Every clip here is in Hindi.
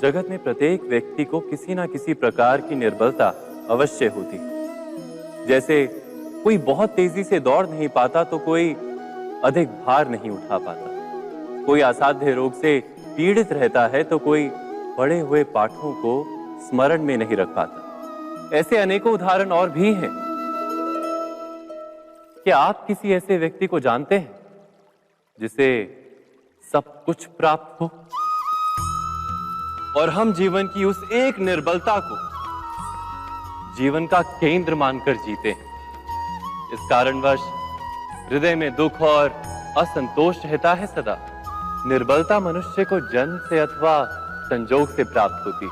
जगत में प्रत्येक व्यक्ति को किसी ना किसी प्रकार की निर्बलता अवश्य होती है। जैसे कोई बहुत तेजी से दौड़ नहीं पाता तो कोई अधिक भार नहीं उठा पाता, कोई असाध्य रोग से पीड़ित रहता है तो कोई पढ़े हुए पाठों को स्मरण में नहीं रख पाता। ऐसे अनेकों उदाहरण और भी हैं। क्या आप किसी ऐसे व्यक्ति को जानते हैं जिसे सब कुछ प्राप्त हो और हम जीवन की उस एक निर्बलता को जीवन का केंद्र मानकर जीते हैं? इस कारणवश हृदय में दुख और असंतोष रहता है सदा। निर्बलता मनुष्य को जन्म से अथवा संजोग से प्राप्त होती है,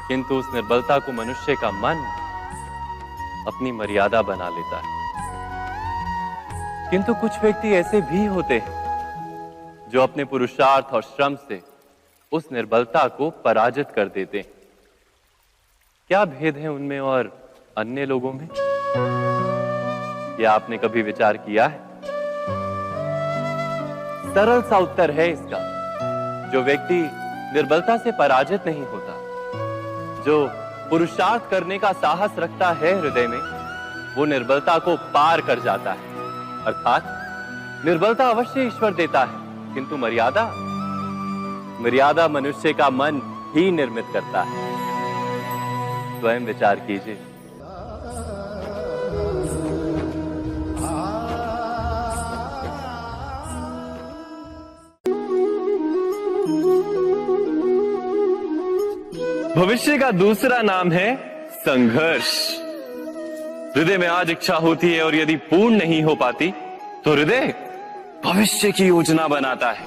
किंतु उस निर्बलता को मनुष्य का मन अपनी मर्यादा बना लेता है। किंतु कुछ व्यक्ति ऐसे भी होते हैं जो अपने पुरुषार्थ और श्रम से उस निर्बलता को पराजित कर देते हैं। क्या भेद है उनमें और अन्य लोगों में? यह आपने कभी विचार किया है? सरल सा उत्तर है इसका। जो व्यक्ति निर्बलता से पराजित नहीं होता, जो पुरुषार्थ करने का साहस रखता है हृदय में, वो निर्बलता को पार कर जाता है। अर्थात निर्बलता अवश्य ईश्वर देता है, किंतु मर्यादा मनुष्य का मन ही निर्मित करता है। स्वयं विचार कीजिए। भविष्य का दूसरा नाम है संघर्ष। हृदय में आज इच्छा होती है और यदि पूर्ण नहीं हो पाती तो हृदय भविष्य की योजना बनाता है।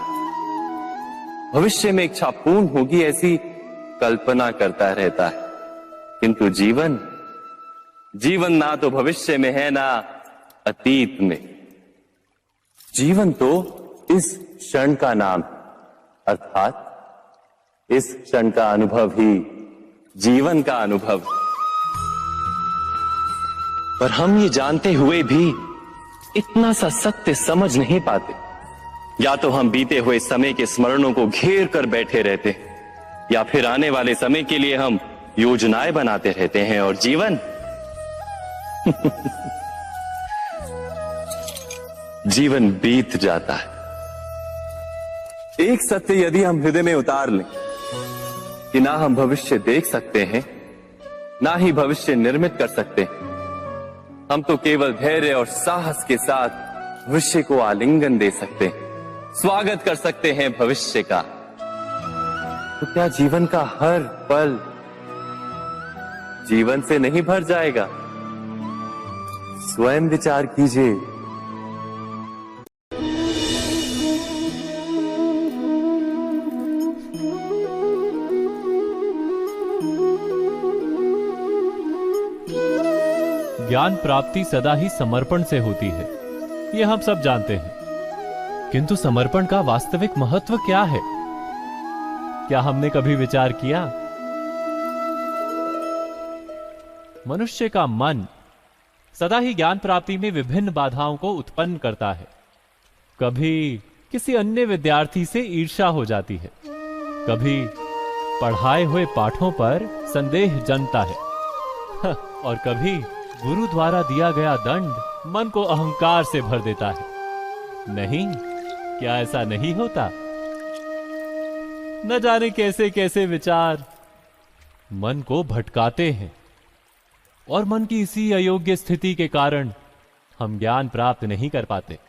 भविष्य में इच्छा पूर्ण होगी ऐसी कल्पना करता रहता है, किंतु जीवन ना तो भविष्य में है ना अतीत में। जीवन तो इस क्षण का नाम, अर्थात इस क्षण का अनुभव ही जीवन का अनुभव। पर हम ये जानते हुए भी इतना सा सत्य समझ नहीं पाते। या तो हम बीते हुए समय के स्मरणों को घेर कर बैठे रहते हैं, या फिर आने वाले समय के लिए हम योजनाएं बनाते रहते हैं और जीवन जीवन बीत जाता है। एक सत्य यदि हम हृदय में उतार लें कि ना हम भविष्य देख सकते हैं, ना ही भविष्य निर्मित कर सकते हैं, हम तो केवल धैर्य और साहस के साथ भविष्य को आलिंगन दे सकते हैं, स्वागत कर सकते हैं भविष्य का। तो क्या जीवन का हर पल जीवन से नहीं भर जाएगा? स्वयं विचार कीजिए। ज्ञान प्राप्ति सदा ही समर्पण से होती है, ये हम सब जानते हैं। किंतु समर्पण का वास्तविक महत्व क्या है? क्या हमने कभी विचार किया? मनुष्य का मन सदा ही ज्ञान प्राप्ति में विभिन्न बाधाओं को उत्पन्न करता है। कभी किसी अन्य विद्यार्थी से ईर्ष्या हो जाती है, कभी पढ़ाए हुए पाठों पर संदेह जन्मता है और कभी गुरु द्वारा दिया गया दंड मन को अहंकार से भर देता है। नहीं, क्या ऐसा नहीं होता? न जाने कैसे कैसे विचार मन को भटकाते हैं और मन की इसी अयोग्य स्थिति के कारण हम ज्ञान प्राप्त नहीं कर पाते।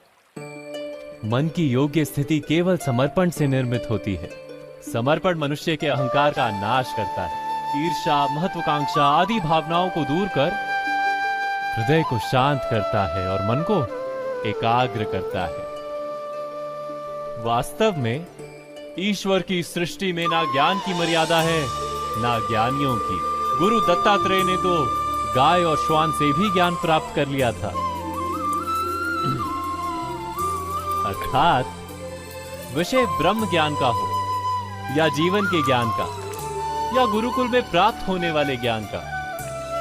मन की योग्य स्थिति केवल समर्पण से निर्मित होती है। समर्पण मनुष्य के अहंकार का नाश करता है। ईर्ष्या, महत्वाकांक्षा आदि भावनाओं को दूर कर हृदय को शांत करता है और मन को एकाग्र करता है। वास्तव में ईश्वर की सृष्टि में ना ज्ञान की मर्यादा है ना ज्ञानियों की। गुरु दत्तात्रेय ने तो गाय और श्वान से भी ज्ञान प्राप्त कर लिया था। अर्थात विषय ब्रह्म ज्ञान का हो या जीवन के ज्ञान का या गुरुकुल में प्राप्त होने वाले ज्ञान का,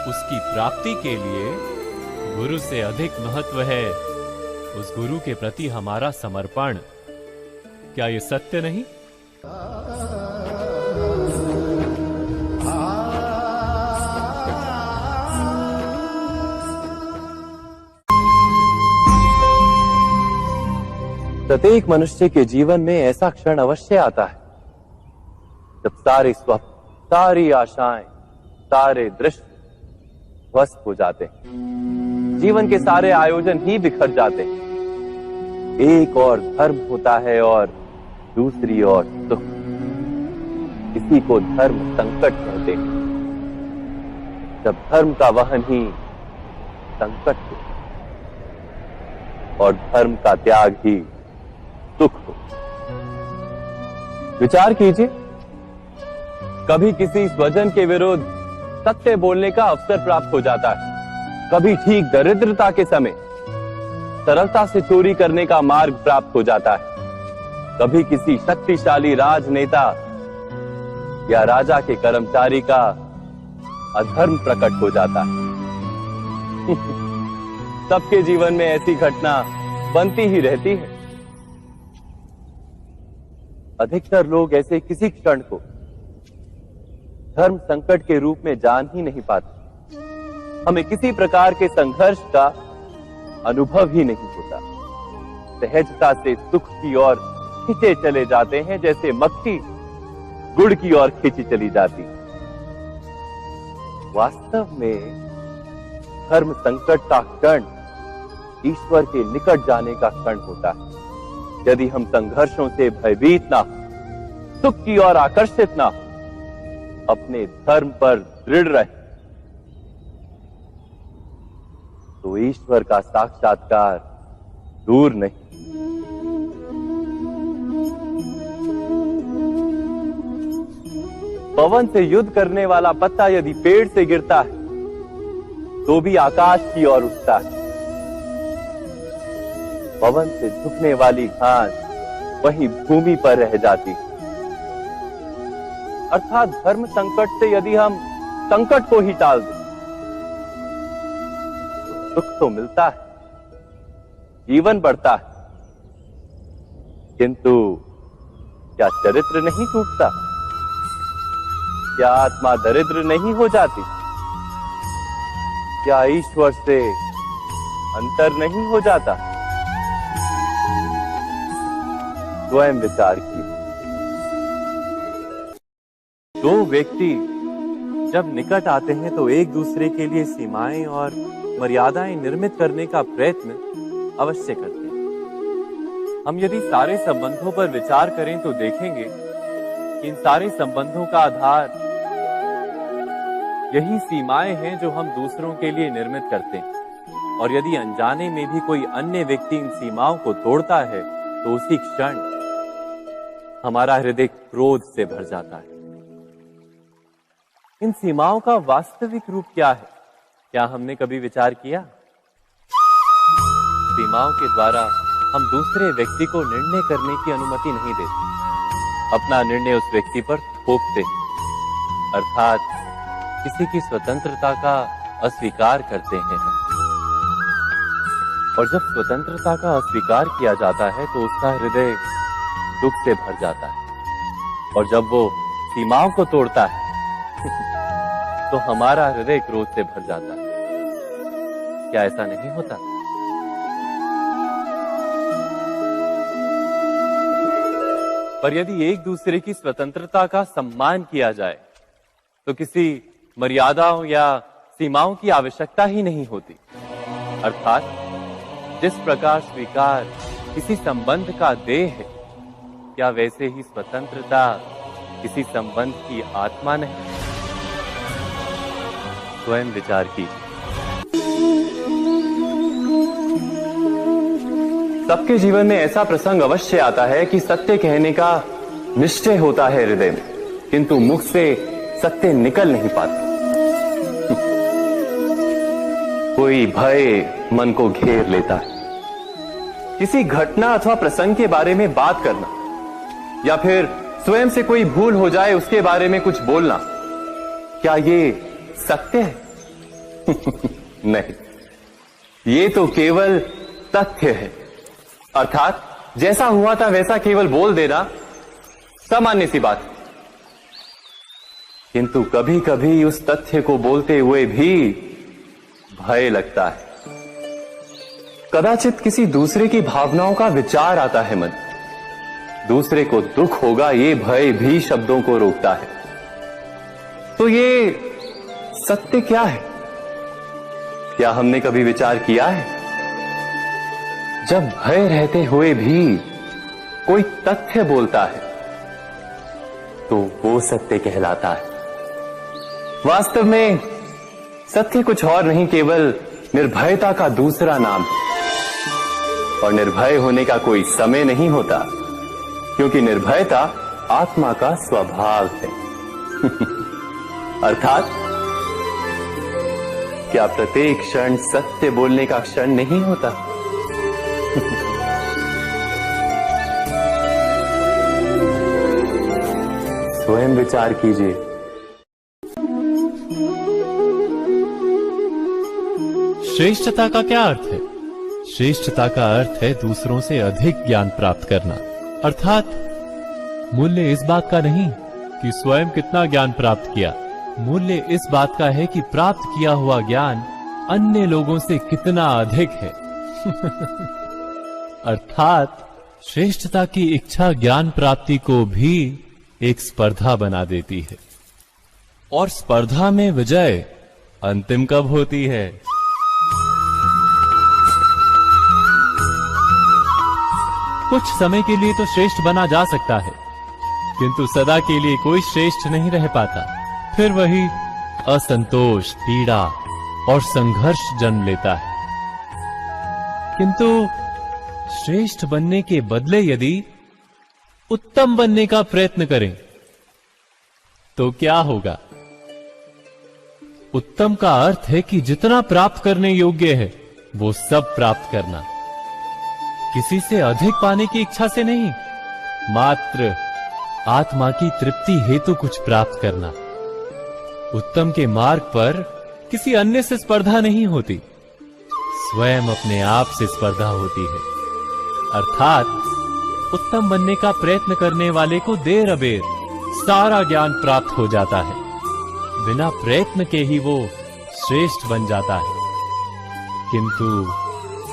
उसकी प्राप्ति के लिए गुरु से अधिक महत्व है उस गुरु के प्रति हमारा समर्पण। क्या यह सत्य नहीं? प्रत्येक मनुष्य के जीवन में ऐसा क्षण अवश्य आता है जब सारे स्वप्न, सारी आशाएं, सारे दृश्य ध्वस्त हो जाते हैं। जीवन के सारे आयोजन ही बिखर जाते हैं। एक और धर्म होता है और दूसरी ओर सुख। इसी को धर्म संकट कहते हैं। जब धर्म का वहन ही संकट हो और धर्म का त्याग ही सुख हो। विचार कीजिए, कभी किसी स्वजन के विरुद्ध सत्य बोलने का अवसर प्राप्त हो जाता है, कभी ठीक दरिद्रता के समय सरलता से चोरी करने का मार्ग प्राप्त हो जाता है, कभी किसी शक्तिशाली राजनेता या राजा के कर्मचारी का अधर्म प्रकट हो जाता है। सबके जीवन में ऐसी घटना बनती ही रहती है। अधिकतर लोग ऐसे किसी क्षण को धर्म संकट के रूप में जान ही नहीं पाते। हमें किसी प्रकार के संघर्ष का अनुभव ही नहीं होता। सहजता से सुख की ओर खींचे चले जाते हैं, जैसे मक्खी गुड़ की ओर खींची चली जाती। वास्तव में धर्म संकट का क्षण ईश्वर के निकट जाने का क्षण होता है। यदि हम संघर्षों से भयभीत ना हो, सुख की ओर आकर्षित ना हो, अपने धर्म पर दृढ़ रहे, तो ईश्वर का साक्षात्कार दूर नहीं। पवन से युद्ध करने वाला पत्ता यदि पेड़ से गिरता है तो भी आकाश की ओर उठता है। पवन से झुकने वाली घास वहीं भूमि पर रह जाती है। अर्थात धर्म संकट से यदि हम संकट को ही टाल दें तो सुख तो मिलता है, जीवन बढ़ता है, किंतु क्या चरित्र नहीं टूटता? क्या आत्मा दरिद्र नहीं हो जाती? क्या ईश्वर से अंतर नहीं हो जाता? स्वयं विचार कीजिए। दो व्यक्ति जब निकट आते हैं तो एक दूसरे के लिए सीमाएं और मर्यादाएं निर्मित करने का प्रयत्न अवश्य करते हैं। हम यदि सारे संबंधों पर विचार करें तो देखेंगे कि इन सारे संबंधों का आधार यही सीमाएं हैं जो हम दूसरों के लिए निर्मित करते हैं। और यदि अनजाने में भी कोई अन्य व्यक्ति इन सीमाओं को तोड़ता है तो उसी क्षण हमारा हृदय क्रोध से भर जाता है। इन सीमाओं का वास्तविक रूप क्या है? क्या हमने कभी विचार किया? सीमाओं के द्वारा हम दूसरे व्यक्ति को निर्णय करने की अनुमति नहीं देते। अपना निर्णय उस व्यक्ति पर थोपते हैं, अर्थात किसी की स्वतंत्रता का अस्वीकार करते हैं। और जब स्वतंत्रता का अस्वीकार किया जाता है तो उसका हृदय दुख से भर जाता है। और जब वो सीमाओं को तोड़ता है तो हमारा हृदय क्रोध से भर जाता है। क्या ऐसा नहीं होता? पर यदि एक दूसरे की स्वतंत्रता का सम्मान किया जाए तो किसी मर्यादाओं या सीमाओं की आवश्यकता ही नहीं होती। अर्थात जिस प्रकार स्वीकार किसी संबंध का देह है, क्या वैसे ही स्वतंत्रता किसी संबंध की आत्मा नहीं? स्वयं विचार कीजिए। सबके जीवन में ऐसा प्रसंग अवश्य आता है कि सत्य कहने का निश्चय होता है हृदय में, किंतु मुख से सत्य निकल नहीं पाता। कोई भय मन को घेर लेता है। किसी घटना अथवा प्रसंग के बारे में बात करना या फिर स्वयं से कोई भूल हो जाए उसके बारे में कुछ बोलना, क्या ये सत्य है? नहीं, ये तो केवल तथ्य है। अर्थात जैसा हुआ था वैसा केवल बोल देना सामान्य सी बात है। किंतु कभी कभी उस तथ्य को बोलते हुए भी भय लगता है। कदाचित किसी दूसरे की भावनाओं का विचार आता है मन, दूसरे को दुख होगा ये भय भी शब्दों को रोकता है। तो ये सत्य क्या है? क्या हमने कभी विचार किया है? जब भय रहते हुए भी कोई तथ्य बोलता है तो वो सत्य कहलाता है। वास्तव में सत्य कुछ और नहीं, केवल निर्भयता का दूसरा नाम है। और निर्भय होने का कोई समय नहीं होता, क्योंकि निर्भयता आत्मा का स्वभाव है। अर्थात क्या प्रत्येक क्षण सत्य बोलने का क्षण नहीं होता? स्वयं विचार कीजिए। श्रेष्ठता का क्या अर्थ है? श्रेष्ठता का अर्थ है दूसरों से अधिक ज्ञान प्राप्त करना। अर्थात मूल्य इस बात का नहीं कि स्वयं कितना ज्ञान प्राप्त किया, मूल्य इस बात का है कि प्राप्त किया हुआ ज्ञान अन्य लोगों से कितना अधिक है। अर्थात श्रेष्ठता की इच्छा ज्ञान प्राप्ति को भी एक स्पर्धा बना देती है। और स्पर्धा में विजय अंतिम कब होती है? कुछ समय के लिए तो श्रेष्ठ बना जा सकता है, किंतु सदा के लिए कोई श्रेष्ठ नहीं रह पाता। फिर वही असंतोष, पीड़ा और संघर्ष जन्म लेता है। किंतु श्रेष्ठ बनने के बदले यदि उत्तम बनने का प्रयत्न करें तो क्या होगा? उत्तम का अर्थ है कि जितना प्राप्त करने योग्य है वो सब प्राप्त करना, किसी से अधिक पाने की इच्छा से नहीं, मात्र आत्मा की तृप्ति हेतु कुछ प्राप्त करना। उत्तम के मार्ग पर किसी अन्य से स्पर्धा नहीं होती, स्वयं अपने आप से स्पर्धा होती है। अर्थात उत्तम बनने का प्रयत्न करने वाले को देर अबेर सारा ज्ञान प्राप्त हो जाता है, बिना प्रयत्न के ही वो श्रेष्ठ बन जाता है। किंतु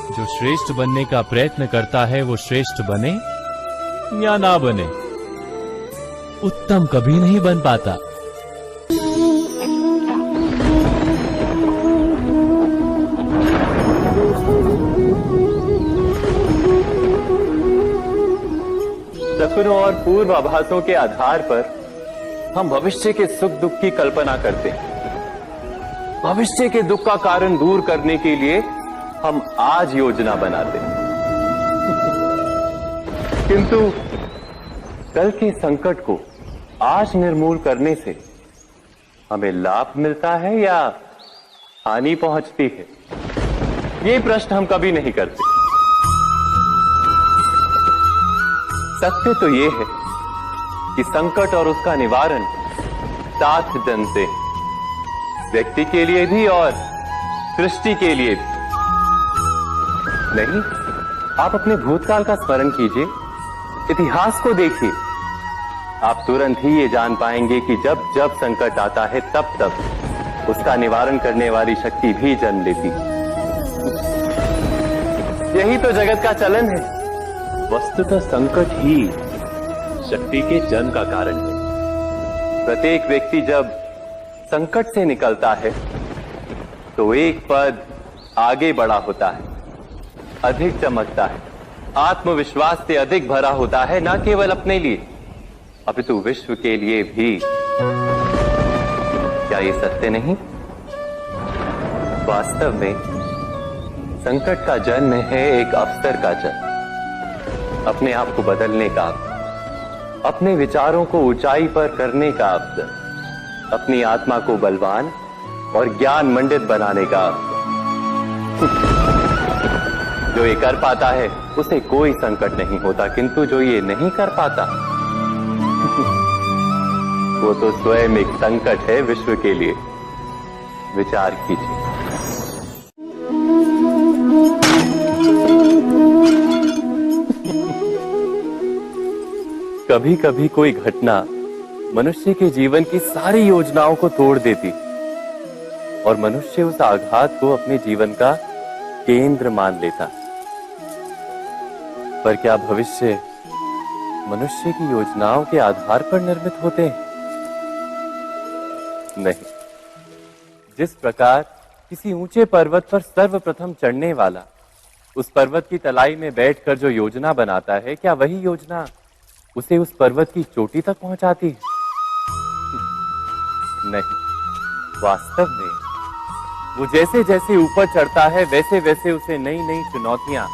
जो श्रेष्ठ बनने का प्रयत्न करता है वो श्रेष्ठ बने या ना बने, उत्तम कभी नहीं बन पाता। सपनों और पूर्वाभासों के आधार पर हम भविष्य के सुख दुख की कल्पना करते हैं। भविष्य के दुख का कारण दूर करने के लिए हम आज योजना बनाते हैं। किंतु कल के संकट को आज निर्मूल करने से हमें लाभ मिलता है या हानि पहुंचती है? ये प्रश्न हम कभी नहीं करते। सत्य तो ये है कि संकट और उसका निवारण साथ जनते हैं, व्यक्ति के लिए भी और सृष्टि के लिए भी। नहीं, आप अपने भूतकाल का स्मरण कीजिए, इतिहास को देखिए, आप तुरंत ही ये जान पाएंगे कि जब जब संकट आता है तब तब उसका निवारण करने वाली शक्ति भी जन्म लेती है। यही तो जगत का चलन है। वस्तुतः संकट ही शक्ति के जन्म का कारण है। प्रत्येक व्यक्ति जब संकट से निकलता है तो एक पद आगे बढ़ा होता है, अधिक चमकता है, आत्मविश्वास से अधिक भरा होता है, न केवल अपने लिए अपितु विश्व के लिए भी। क्या ये सत्य नहीं? वास्तव में संकट का जन्म है एक अवसर का जन्म, अपने आप को बदलने का, अपने विचारों को ऊंचाई पर करने का अवसर, अपनी आत्मा को बलवान और ज्ञान मंडित बनाने का अवसर। जो ये कर पाता है उसे कोई संकट नहीं होता, किंतु जो ये नहीं कर पाता वो तो स्वयं एक संकट है विश्व के लिए। विचार कीजिए। कभी कभी कोई घटना मनुष्य के जीवन की सारी योजनाओं को तोड़ देती और मनुष्य उस आघात को अपने जीवन का केंद्र मान लेता। पर क्या भविष्य मनुष्य की योजनाओं के आधार पर निर्मित होते हैं? नहीं। जिस प्रकार किसी ऊंचे पर्वत पर सर्वप्रथम चढ़ने वाला उस पर्वत की तलाई में बैठकर जो योजना बनाता है, क्या वही योजना उसे उस पर्वत की चोटी तक पहुंचाती है? नहीं। वास्तव में वो जैसे जैसे ऊपर चढ़ता है वैसे वैसे उसे नई नई चुनौतियां,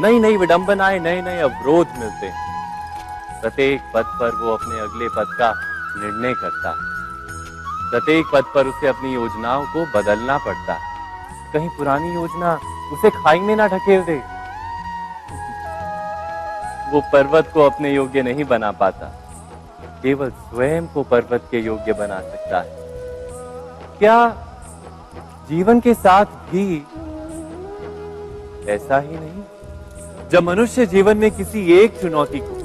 नई नई विडंबनाएं, नए नए अवरोध मिलते हैं। प्रत्येक पद पर वो अपने अगले पद का निर्णय करता है। प्रत्येक पद पर उसे अपनी योजनाओं को बदलना पड़ता है। कहीं पुरानी योजना उसे खाई में ना ढकेल दे। वो पर्वत को अपने योग्य नहीं बना पाता, केवल स्वयं को पर्वत के योग्य बना सकता है। क्या जीवन के साथ भी ऐसा ही नहीं? जब मनुष्य जीवन में किसी एक चुनौती को,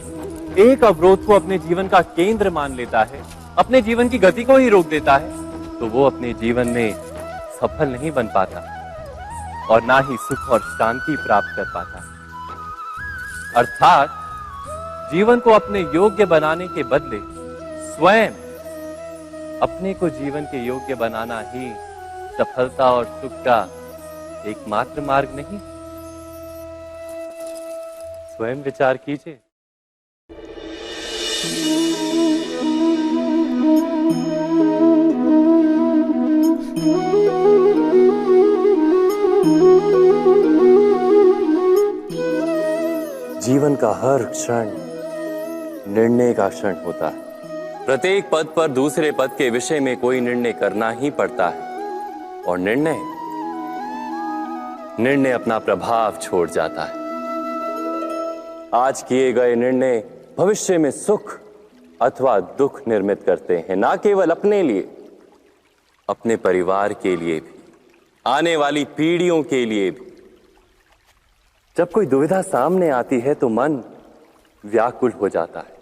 एक अवरोध को अपने जीवन का केंद्र मान लेता है, अपने जीवन की गति को ही रोक देता है, तो वो अपने जीवन में सफल नहीं बन पाता और ना ही सुख और शांति प्राप्त कर पाता। अर्थात जीवन को अपने योग्य बनाने के बदले स्वयं अपने को जीवन के योग्य बनाना ही सफलता और सुख का एकमात्र मार्ग नहीं? स्वयं विचार कीजिए। जीवन का हर क्षण निर्णय का क्षण होता है। प्रत्येक पद पर दूसरे पद के विषय में कोई निर्णय करना ही पड़ता है और निर्णय अपना प्रभाव छोड़ जाता है। आज किए गए निर्णय भविष्य में सुख अथवा दुख निर्मित करते हैं, ना केवल अपने लिए, अपने परिवार के लिए भी, आने वाली पीढ़ियों के लिए भी। जब कोई दुविधा सामने आती है तो मन व्याकुल हो जाता है,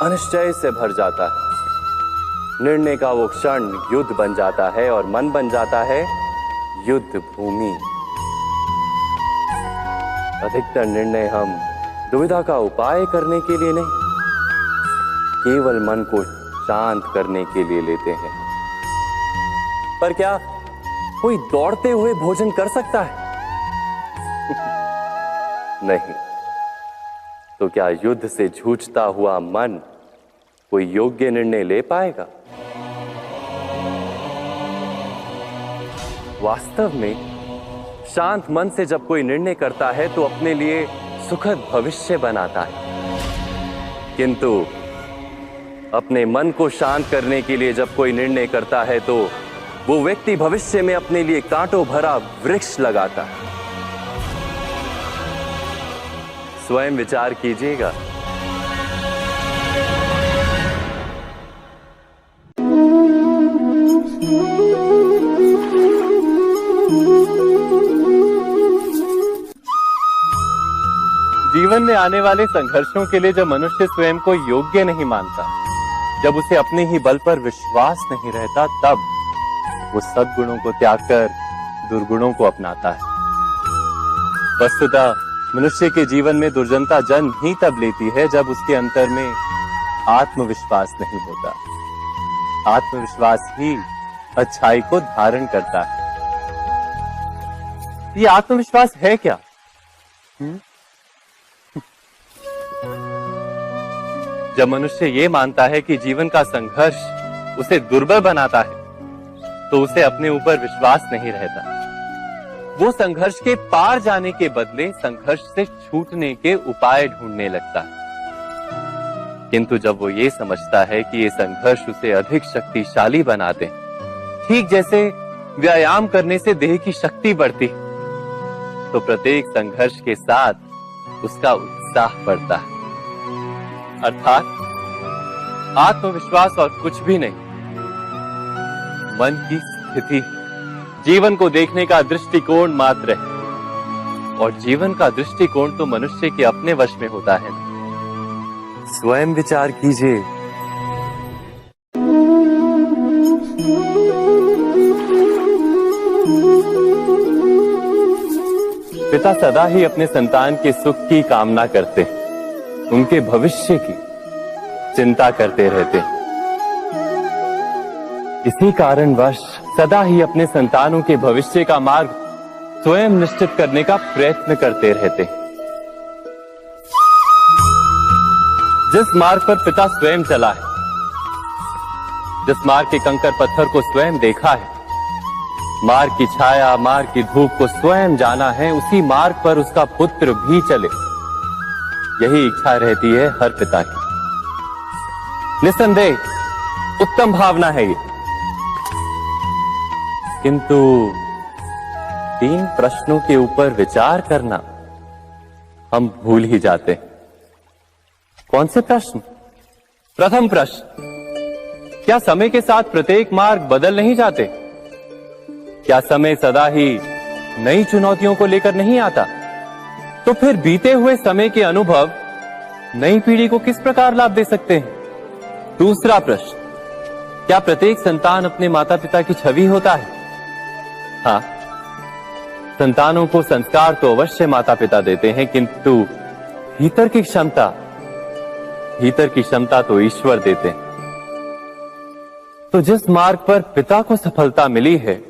अनिश्चय से भर जाता है। निर्णय का वो क्षण युद्ध बन जाता है और मन बन जाता है युद्ध भूमि। अधिकतर निर्णय हम दुविधा का उपाय करने के लिए नहीं, केवल मन को शांत करने के लिए लेते हैं। पर क्या कोई दौड़ते हुए भोजन कर सकता है? नहीं। तो क्या युद्ध से जूझता हुआ मन कोई योग्य निर्णय ले पाएगा? वास्तव में शांत मन से जब कोई निर्णय करता है तो अपने लिए सुखद भविष्य बनाता है, किंतु अपने मन को शांत करने के लिए जब कोई निर्णय करता है तो वो व्यक्ति भविष्य में अपने लिए कांटों भरा वृक्ष लगाता है। स्वयं विचार कीजिएगा। जीवन में आने वाले संघर्षों के लिए जब मनुष्य स्वयं को योग्य नहीं मानता, जब उसे अपने ही बल पर विश्वास नहीं रहता, तब वो सद्गुणों को त्याग कर दुर्गुणों को अपनाता है। वस्तुतः मनुष्य के जीवन में दुर्जनता जन्म ही तब लेती है जब उसके अंतर में आत्मविश्वास नहीं होता। आत्मविश्वास ही अच्छाई को धारण करता है। ये आत्मविश्वास है क्या? जब मनुष्य ये मानता है कि जीवन का संघर्ष उसे दुर्बल बनाता है, तो उसे अपने ऊपर विश्वास नहीं रहता। वो संघर्ष के पार जाने के बदले संघर्ष से छूटने के उपाय ढूंढने लगता है। किंतु जब वो ये समझता है कि ये संघर्ष उसे अधिक शक्तिशाली बनाते हैं, ठीक जैसे व्यायाम करने से देह की शक्ति बढ़ती, तो प्रत्येक संघर्ष के साथ उसका उत्साह बढ़ता है। अर्थात आत्मविश्वास और कुछ भी नहीं, मन की स्थिति, जीवन को देखने का दृष्टिकोण मात्र है। और जीवन का दृष्टिकोण तो मनुष्य के अपने वश में होता है। स्वयं विचार कीजिए। पिता सदा ही अपने संतान के सुख की कामना करते हैं, उनके भविष्य की चिंता करते रहते हैं। इसी कारणवश सदा ही अपने संतानों के भविष्य का मार्ग स्वयं निश्चित करने का प्रयत्न करते रहते हैं। जिस मार्ग पर पिता स्वयं चला है, जिस मार्ग के कंकर पत्थर को स्वयं देखा है, मार्ग की छाया, मार्ग की धूप को स्वयं जाना है, उसी मार्ग पर उसका पुत्र भी चले, यही इच्छा रहती है हर पिता की। निस्संदेह उत्तम भावना है ये, किंतु 3 प्रश्नों के ऊपर विचार करना हम भूल ही जाते हैं। कौन से प्रश्न? प्रथम प्रश्न, क्या समय के साथ प्रत्येक मार्ग बदल नहीं जाते? क्या समय सदा ही नई चुनौतियों को लेकर नहीं आता? तो फिर बीते हुए समय के अनुभव नई पीढ़ी को किस प्रकार लाभ दे सकते हैं? दूसरा प्रश्न, क्या प्रत्येक संतान अपने माता पिता की छवि होता है? हाँ, संतानों को संस्कार तो अवश्य माता पिता देते हैं, किंतु भीतर की क्षमता तो ईश्वर देते हैं। तो जिस मार्ग पर पिता को सफलता मिली है,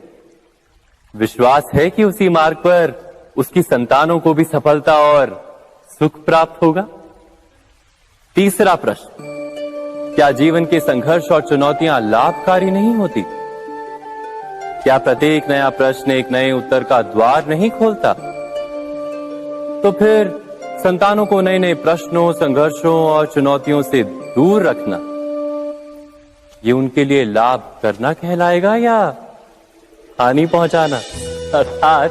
विश्वास है कि उसी मार्ग पर उसकी संतानों को भी सफलता और सुख प्राप्त होगा। तीसरा प्रश्न, क्या जीवन के संघर्ष और चुनौतियां लाभकारी नहीं होती? क्या प्रत्येक नया प्रश्न एक नए उत्तर का द्वार नहीं खोलता? तो फिर संतानों को नए नए प्रश्नों, संघर्षों और चुनौतियों से दूर रखना, ये उनके लिए लाभ करना कहलाएगा या हानि पहुंचाना? अर्थात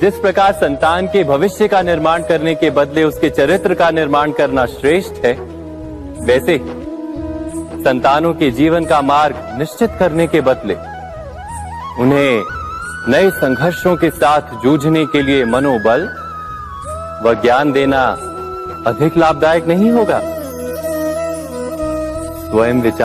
जिस प्रकार संतान के भविष्य का निर्माण करने के बदले उसके चरित्र का निर्माण करना श्रेष्ठ है, वैसे संतानों के जीवन का मार्ग निश्चित करने के बदले उन्हें नए संघर्षों के साथ जूझने के लिए मनोबल व ज्ञान देना अधिक लाभदायक नहीं होगा? स्वयं विचार